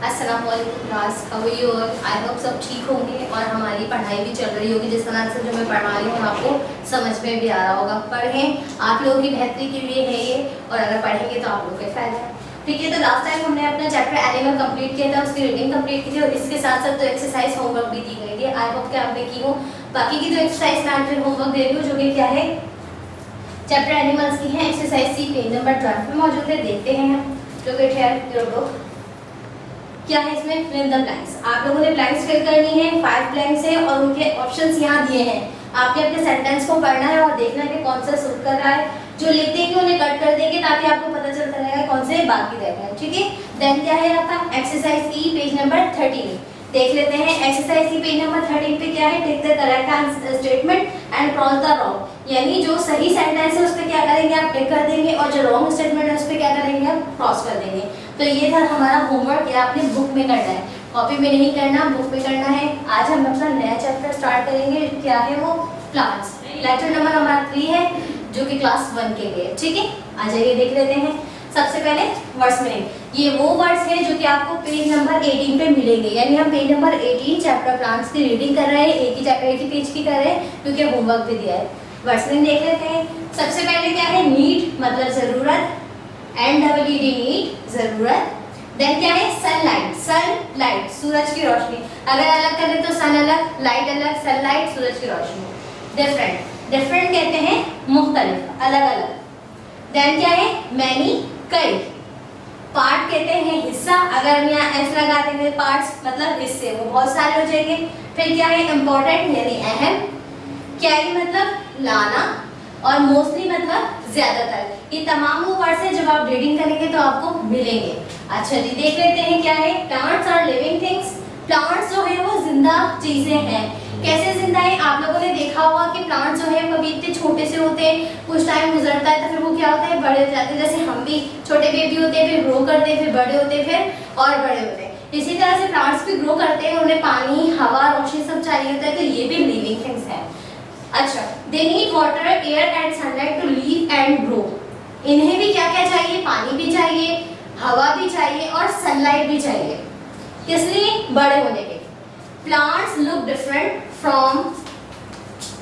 अस्सलाम वालेकुम class, how are you? I hope सब ठीक होंगे और हमारी पढ़ाई भी चल रही होगी। जिस तरह से जो मैं पढ़ा रही हूँ आपको समझ में भी आ रहा होगा। पढ़ें, आप लोगों की बेहतरी के लिए है ये, और अगर पढ़ेंगे तो आप लोग के फायदा है। ठीक है, तो लास्ट टाइम हमने अपना चैप्टर एनिमल कंप्लीट किया था, उसकी रीडिंग कंप्लीट की थी और इसके साथ साथ तो एक्सरसाइज होमवर्क भी दी गई थी। आई होप कि आपने की हो। बाकी की जो एक्सरसाइज मैं फिर होमवर्क दे रही हूँ, जो कि क्या है, चैप्टर एनिमल्स की है। एक्सरसाइज सी पेज नंबर 12 में मौजूद है। देखते हैं हम। जो कि है योर बुक। क्या है इसमें? Fill the blanks. आप लोगों ने ब्लैंक्स फिल करनी है। 5 ब्लैंक्स हैं और उनके ऑप्शंस यहाँ दिए हैं। आपने अपने सेंटेंस को पढ़ना है और देखना है कि कौन सा सूट कर रहा है। जो लेते हैं उन्हें कट कर देंगे ताकि आपको पता चलता रहेगा कौन से बाकी रह गए। ठीक है, देन क्या है आपका एक्सरसाइज ई पेज नंबर 13 देख लेते हैं। एक्सरसाइज ई पेज नंबर 13 पे क्या है, tick the correct statement and cross the wrong. यानी जो सही सेंटेंस है उस पे क्या करेंगे आप, टिक कर देंगे, और जो रॉन्ग स्टेटमेंट है उस पे क्या करेंगे आप, क्रॉस कर देंगे। तो ये था हमारा होमवर्क। ये आपने बुक में करना है, कॉपी में नहीं करना, बुक में करना है। आज हम अपना नया चैप्टर स्टार्ट करेंगे। क्या है वो? प्लांट्स। लेक्चर नंबर हमारा 3 है, जो कि क्लास 1 के लिए। ठीक है, आ जाइए देख लेते हैं। सबसे पहले वर्ड्स मीनिंग। ये वो वर्ड्स हैं जो कि आपको पेज नंबर 18 पे मिलेंगे। यानी हम पेज नंबर 18 चैप्टर प्लांट्स की रीडिंग कर रहे हैं। एक ही पेज की कर रहे हैं क्योंकि होमवर्क भी दिया है। वर्ड्स मीनिंग देख लेते हैं। सबसे पहले क्या है? नीड मतलब जरूरत, NEED नीड जरूरत। देन क्या है? सनलाइट, सनलाइट सूरज की रोशनी। अगर अलग करें तो सन अलग, लाइट अलग, सनलाइट सूरज की रोशनी। डिफरेंट, डिफरेंट कहते हैं मुख्तलिफ, अलग अलग। देन क्या है? मैनी कई। पार्ट कहते हैं हिस्सा। अगर हम यहाँ एस लगा देंगे पार्ट्स मतलब हिस्से, वो बहुत सारे हो जाएंगे। फिर क्या है? इम्पोर्टेंट यानी अहम। कैरी मतलब लाना, और मोस्टली मतलब ज्यादातर। ये तमाम वो वर्ड्स हैं जब आप रीडिंग करेंगे तो आपको मिलेंगे। अच्छा जी, देख लेते हैं क्या है। Plants are living things. Plants जो है वो जिंदा चीजें हैं। कैसे जिंदा है? आप लोगों ने देखा होगा कि प्लांट जो है कभी इतने छोटे से होते हैं, कुछ टाइम गुजरता है तो फिर वो क्या होता है, बड़े हो जाते हैं। जैसे हम भी छोटे बेबी होते हैं, फिर ग्रो करते हैं, फिर बड़े होते हैं, फिर और बड़े होते हैं। इसी तरह से प्लांट्स भी ग्रो करते हैं। उन्हें पानी, हवा, रोशनी सब चाहिए होता है, तो ये भी लिविंग थिंग्स है। अच्छा, they need water, air and sunlight to live and grow. इन्हें भी क्या क्या चाहिए? पानी भी चाहिए, हवा भी चाहिए और सनलाइट भी चाहिए। किस लिए? बड़े होने के। Plants look different from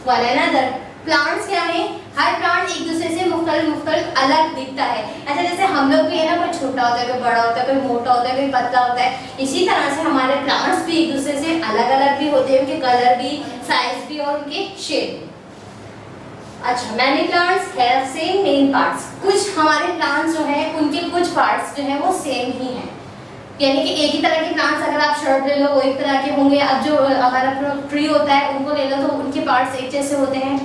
one another. Plants क्या है? हर प्लांट एक दूसरे से मुख्तलिफ अलग दिखता है। अच्छा, जैसे हम लोग भी है ना, कोई छोटा होता है, कोई बड़ा होता है, कोई मोटा होता है, कोई पतला होता है। इसी तरह से हमारे प्लांट्स भी एक दूसरे से अलग अलग भी होते हैं, उनके कलर भी, साइज भी और उनके शेप। अच्छा, many plants have same main parts. कुछ हमारे प्लांट्स जो है उनके कुछ पार्ट्स जो है वो सेम ही हैं। यानी कि एक ही तरह के प्लांट्स अगर आप शर्ट ले लो वो एक तरह के होंगे। अब जो हमारा ट्री होता है उनको ले लो तो उनके पार्ट्स एक जैसे होते हैं।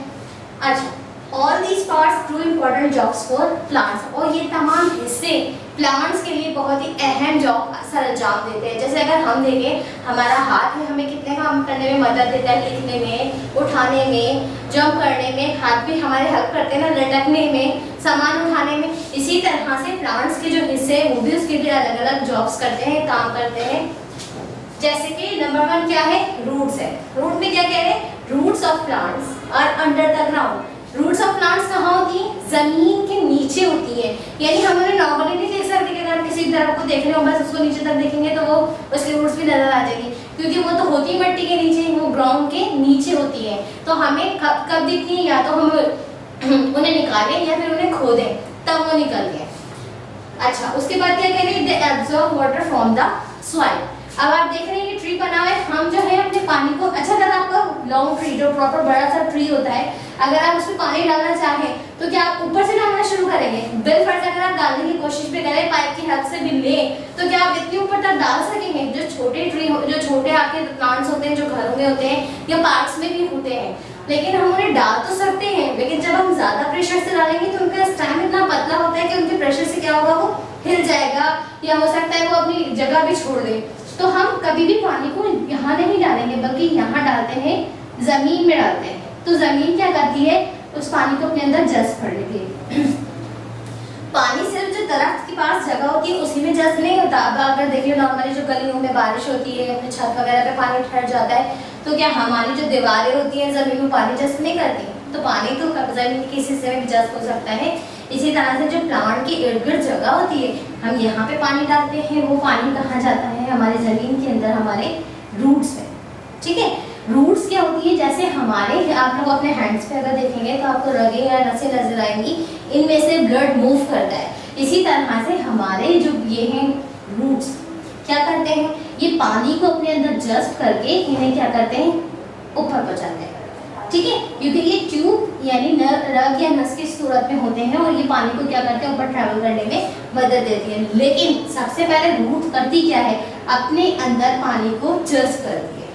अच्छा, all these parts do important jobs for plants. और ये तमाम हिस्से प्लांट्स के लिए बहुत ही अहम जॉब सर अंजाम देते हैं। जैसे अगर हम देखें, हमारा हाथ है, हमें कितने काम करने में मदद देता है, लिखने में, उठाने में, जंप करने में। हाथ भी हमारे हेल्प करते हैं ना, लटकने में, सामान उठाने में। इसी तरह से प्लांट्स के जो हिस्से हैं वो भी उसके लिए अलग अलग जॉब्स करते हैं, काम करते हैं। जैसे कि नंबर 1 क्या है? रूट्स है। रूट में क्या कह रहे हैं? Roots of plants are under the ground. Roots of plants कहाँ होती हैं? जमीन के नीचे होती है। यानी हम उन्हें नॉर्मली नहीं देख सकते कि अगर आप किसी तरफ को देख रहे हो बस उसको नीचे तक देखेंगे तो वो उसके रूट्स भी नजर आ जाएंगी, क्योंकि वो तो होती मिट्टी के नीचे, वो ग्राउंड के नीचे होती है। तो हमें कब दिखती है? या तो हम उन्हें निकालें या फिर उन्हें खोदें, तब वो निकलती है। अच्छा, उसके बाद क्या कह रहे हैं? They absorb water from the soil. अब आप देख रहे हैं कि ट्री बना हुआ है, हम जो है अपने पानी को, अच्छा अगर आपका लॉन्ग ट्री जो प्रॉपर बड़ा सा ट्री होता है, अगर आप उसमें पानी डालना चाहें तो क्या आप ऊपर से डालना शुरू करेंगे? बिलफर्ज अगर आप डालने की कोशिश भी करें, पाइप की हेल्प से भी लें, तो क्या आप इतनी ऊपर तक डाल सकेंगे? जो छोटे ट्री, जो छोटे आपके प्लांट्स होते हैं, जो घरों में होते हैं या पार्क्स में भी होते हैं, लेकिन हम उन्हें डाल तो सकते हैं, लेकिन जब हम ज्यादा प्रेशर से डालेंगे तो उनका स्टेम इतना पतला होता है कि उनके प्रेशर से क्या होगा, वो हिल जाएगा या हो सकता है वो अपनी जगह भी छोड़ दे। तो हम कभी भी पानी को यहाँ नहीं डालेंगे बल्कि यहाँ डालते हैं, जमीन में डालते हैं। तो जमीन क्या करती है? उस पानी को अपने अंदर जज्ब कर लेती है। पानी सिर्फ जो दरख्त के पास जगह होती है उसी में जज्ब नहीं होता। अब अगर देखिए नॉर्मली जो गलियों में बारिश होती है, अपने छत वगैरह पे पानी ठहर जाता है, तो क्या हमारी जो दीवारें होती हैं जमीन में पानी जज्ब नहीं करती? तो पानी तो जमीन के किसी हिस्से में भी जज्ब हो सकता है। इसी तरह से जो प्लांट की इर्द गिर्द जगह होती है, हम यहाँ पे पानी डालते हैं, वो पानी कहाँ जाता है? हमारे ज़मीन के अंदर, हमारे रूट्स में। ठीक है, रूट्स क्या होती है? जैसे हमारे, आप लोग अपने हैंड्स पे अगर देखेंगे तो आपको रगे या नसें नजर आएंगी, इनमें से ब्लड मूव करता है। इसी तरह से हमारे जो ये हैं रूट्स क्या करते हैं? ये पानी को अपने अंदर जस्ट करके इन्हें क्या करते हैं? ऊपर पहुंचाते हैं। ठीक है, क्योंकि ये ट्यूब यानी रग या नस की सूरत में होते हैं और ये पानी को क्या करते हैं? ऊपर ट्रैवल करने में मदद देती है। लेकिन सबसे पहले रूट करती क्या है? अपने अंदर पानी को जस्ट करती है।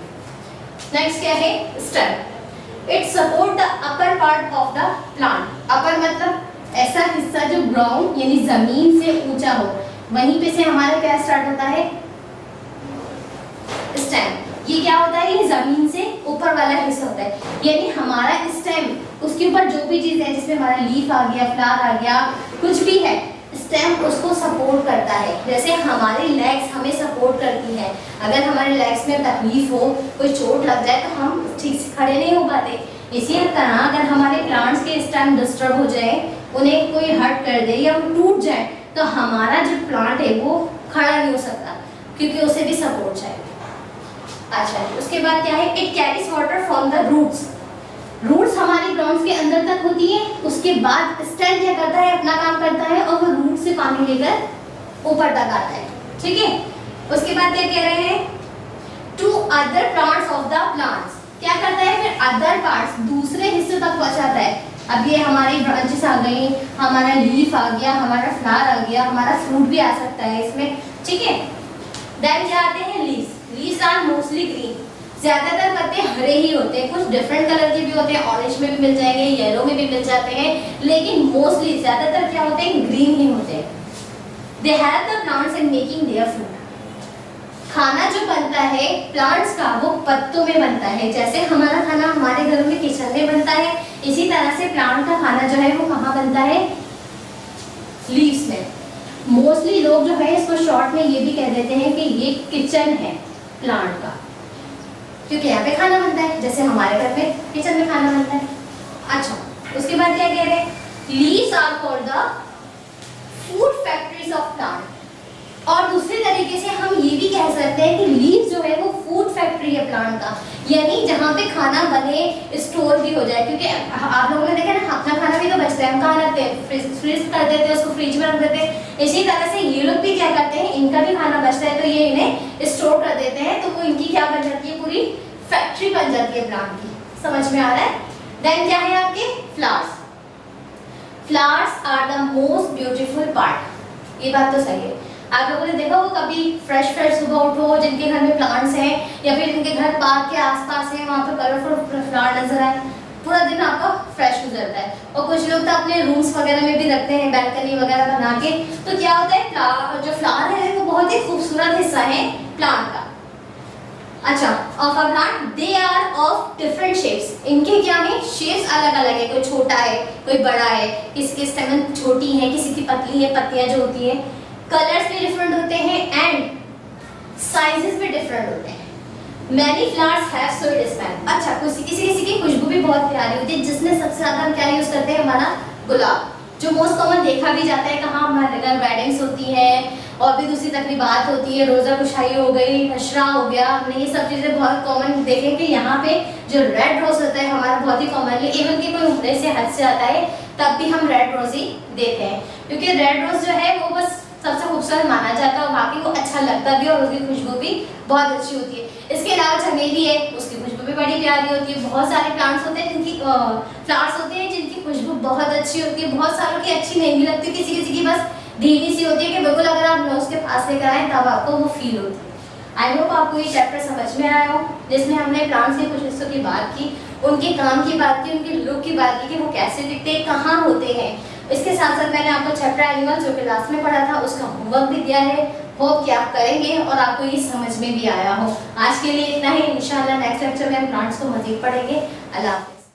नेक्स्ट क्या है? Stem. It support the upper part of the plant. Upper मतलब ऐसा हिस्सा जो ग्राउंड यानी जमीन से ऊंचा हो, वहीं पे से हमारा क्या स्टार्ट होता है? स्टेम। ये क्या होता है? ये जमीन से ऊपर वाला हिस्सा होता है, यानी हमारा स्टेम, उसके ऊपर जो भी चीज है, जिसमें हमारा लीफ आ गया, फ्लावर आ गया, कुछ भी है, स्टेम उसको सपोर्ट करता है। जैसे हमारी लेग्स हमें सपोर्ट करती है। अगर हमारे लेग्स में तकलीफ हो, कोई चोट लग जाए तो हम ठीक से खड़े नहीं हो पाते। इसी तरह अगर हमारे प्लांट्स के स्टेम डिस्टर्ब हो जाए, उन्हें कोई हर्ट कर दे या वो टूट जाए, तो हमारा जो प्लांट है वो खड़ा नहीं हो सकता, क्योंकि उसे भी सपोर्ट चाहिए। अच्छा, उसके बाद क्या है? It carries water from the roots. Roots हमारी ग्राउंड्स के अंदर तक होती है, उसके बाद स्टेम क्या करता है? अपना काम करता है और वो रूट से पानी लेकर ऊपर तक आता है। ठीक है, उसके बाद क्या कह रहे हैं? To other parts of the plants. क्या करता है फिर? अदर पार्ट्स, दूसरे हिस्से तक पहुंचाता है। अब ये हमारी ब्रांचेस आ गई, हमारा लीफ आ गया, हमारा फ्लावर आ गया, हमारा फ्रूट भी आ सकता है इसमें। ठीक है, देन क्या आते हैं? Leaves. Leaves are mostly green. ज्यादातर पत्ते हरे ही होते हैं, कुछ डिफरेंट कलर के भी होते हैं, ऑरेंज में भी मिल जाएंगे, येलो में भी मिल जाते हैं, लेकिन मोस्टली ज्यादातर क्या होते हैं? ग्रीन ही होते हैं। They help the plants in making their food. खाना जो बनता है प्लांट्स का, वो पत्तों में बनता है। जैसे हमारा खाना हमारे घरों में किचन में बनता है, इसी तरह से प्लांट का खाना जो है वो कहाँ बनता है? लीव्स में। मोस्टली लोग जो है इसको शॉर्ट में ये भी कह देते हैं कि ये किचन है प्लांट का, क्योंकि यहाँ पे खाना बनता है, जैसे हमारे घर में किचन में खाना बनता है। अच्छा, उसके बाद क्या कह रहे हैं? Leaves are called the food factories of plant. और दूसरे तरीके से हम ये भी कह सकते हैं कि लीव्स जो है वो फूड फैक्ट्री है प्लांट का, यानी जहाँ पे खाना बने, स्टोर भी हो जाए। क्योंकि आप लोगों ने देखा ना, अपना खाना भी तो बचता है, हम कहाँ रखते हैं? फ्रीज कर देते हैं, उसको फ्रिज में रख देते हैं। इसी तरह से ये लोग भी क्या करते हैं? इनका भी खाना बचता है तो ये इन्हें स्टोर कर देते हैं, तो वो इनकी क्या बन जाती है? पूरी फैक्ट्री बन जाती है प्लांट की। समझ में आ रहा है? देन क्या है आपके? Flowers. Flowers are the most beautiful part. ये बात तो सही है। आप लोगों ने देखा हो कभी फ्रेश सुबह उठो, जिनके घर में प्लांट्स हैं या फिर जिनके घर पार्क के आसपास है, वहाँ पे कलरफुल फ्लावर नजर आए, पूरा दिन आपका फ्रेश गुजरता है। और कुछ लोग तो अपने रूम्स वगैरह में भी रखते हैं, बैल्कनी वगैरह बना के। तो क्या होता है? जो फ्लावर है वो बहुत ही खूबसूरत हिस्सा है प्लांट का। अच्छा, of a plant they are of different shapes. इनके क्या है? शेप्स अलग अलग है, कोई छोटा है, कोई बड़ा है, किसी की स्टेमन छोटी है, किसी की पतली है, पत्तियां जो होती है। कलर्स भी डिफरेंट होते हैं एंड साइजेस भी डिफरेंट होते हैं। Many flowers have sweet smell. अच्छा, किसी की खुशबू भी बहुत प्यारी होती है, जिसमें सबसे ज्यादा हम क्या यूज करते हैं? हमारा गुलाब, जो मोस्ट कॉमन देखा भी जाता है। कहाँ? हमारे घर वेडिंग्स होती है और भी दूसरी तकरीबात होती है, रोज़ा खुशाई हो गई, अशरा हो गया, हमने ये सब चीज़ें बहुत कॉमन देखेंगे। यहाँ पे जो रेड रोज होता है हमारा बहुत ही कॉमनली, इवन कि कोई उम्र से हद से आता है तब भी हम रेड रोज ही देते हैं, क्योंकि रेड रोज जो है वो बस सबसे खूबसूरत माना जाता है और बाकी वो अच्छा लगता भी और उसकी खुशबू भी बहुत अच्छी होती है। इसके अलावा चमेली है, उसकी खुशबू भी बड़ी प्यारी होती है। बहुत सारे प्लांट्स होते हैं जिनकी फ्लावर्स होते हैं जिनकी खुशबू बहुत अच्छी होती है। बहुत सारों की अच्छी नहीं भी लगती, किसी किसी की बस धीमी सी होती है कि बिल्कुल अगर आप नोज के पास लेकर आए तब आपको वो फील होती है। आई होप आपको ये चैप्टर समझ में आया हो, जिसमें हमने प्लांट्स के कुछ हिस्सों की बात की, उनके काम की बात की, उनके लुक की बात की कि वो कैसे दिखते हैं, कहाँ होते हैं। इसके साथ साथ मैंने आपको चैप्टर एनिमल्स जो क्लास में पढ़ा था उसका होमवर्क भी दिया है। होप कि आप करेंगे और आपको ये समझ में भी आया हो। आज के लिए इतना ही, इंशाल्लाह नेक्स्ट लेक्चर में हम प्लांट्स को मजीद पढ़ेंगे। अल्लाह हाफ़िज़।